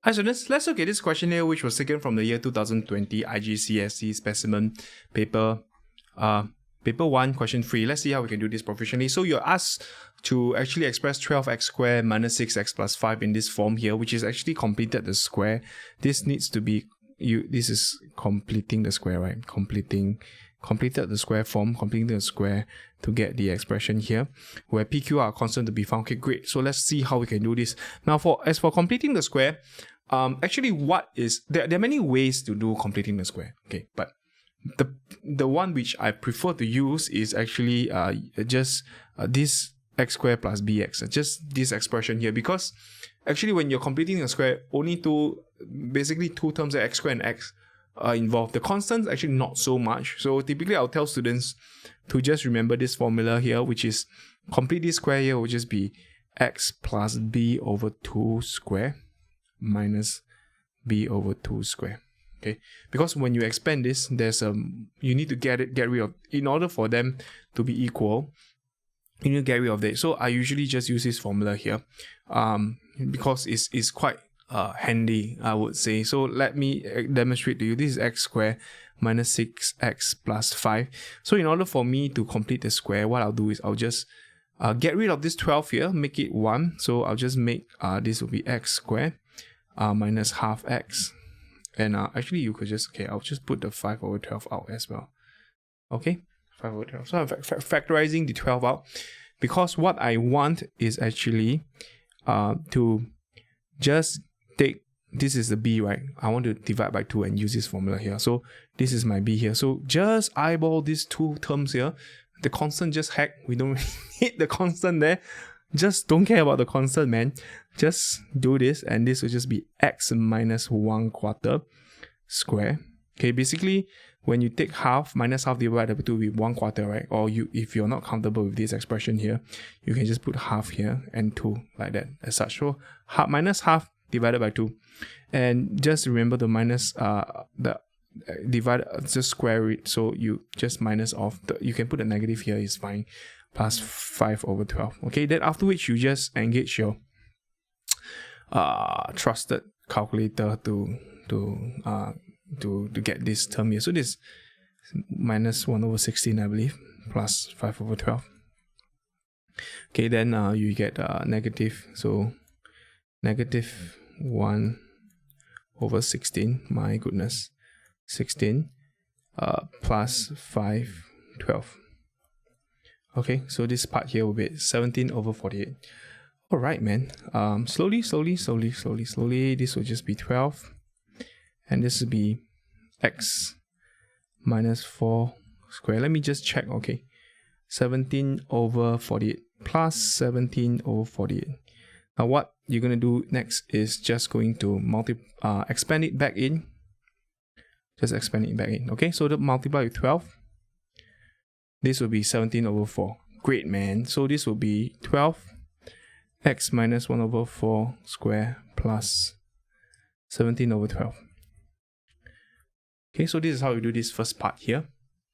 Hi students, let's look at this question here, which was taken from the year 2020 IGCSE Specimen paper 1, question 3. Let's see how we can do this proficiently. So you're asked to actually express 12x squared minus 6x plus 5 in this form here, which is actually completed the square. This needs to be, this is completing the square, right? Completed the square form, completing the square to get the expression here, where PQ are constant to be found. Okay, great. So let's see how we can do this. Now, as for completing the square, actually there are many ways to do completing the square. Okay, but the one which I prefer to use is actually just this x squared plus bx, just this expression here, because actually when you're completing a square, basically two terms of x squared and x are involved. The constants actually not so much. So typically I'll tell students to just remember this formula here, which is complete this square here will just be x plus b over 2 square minus b over 2 square. Okay, because when you expand this, you need to get rid of, in order for them to be equal, you need to get rid of that. So I usually just use this formula here, because it's quite handy, I would say. So let me demonstrate to you. This is x squared minus 6x plus 5. So in order for me to complete the square, what I'll do is I'll just get rid of this 12 here, make it 1. So I'll just make this will be x squared minus half x. And actually you could just, okay, I'll just put the 5 over 12 out as well. Okay, 5 over 12. So I'm factorizing the 12 out, because what I want is actually to just take, this is the b, right? I want to divide by 2 and use this formula here. So this is my b here. So just eyeball these two terms here. The constant, just heck, we don't really need the constant there. Just don't care about the constant, man. Just do this, and this will just be x minus 1/4 square. Okay, basically when you take half, minus half divided by 2 will be 1/4, right? Or if you're not comfortable with this expression here, you can just put half here and 2 like that as such. So minus half divided by 2, and just remember the minus just square it, so you just minus off you can put a negative here, is fine, plus 5 over 12. Okay, then after which you just engage your trusted calculator to get this term here. So this minus 1 over 16, I believe, plus 5 over 12. Okay, then you get negative, so negative 1 over 16, my goodness, 16 plus 5, 12. Okay, so this part here will be 17 over 48. Alright, man. Slowly, this will just be 12. And this will be x minus 4 square. Let me just check. Okay, 17 over 48 plus 17 over 48. Now what you're going to do next is just going to expand it back in. Just expand it back in. Okay, so to multiply with 12. This will be 17 over 4. Great, man. So this will be 12 x minus 1 over 4 square plus 17 over 12. Okay, so this is how we do this first part here.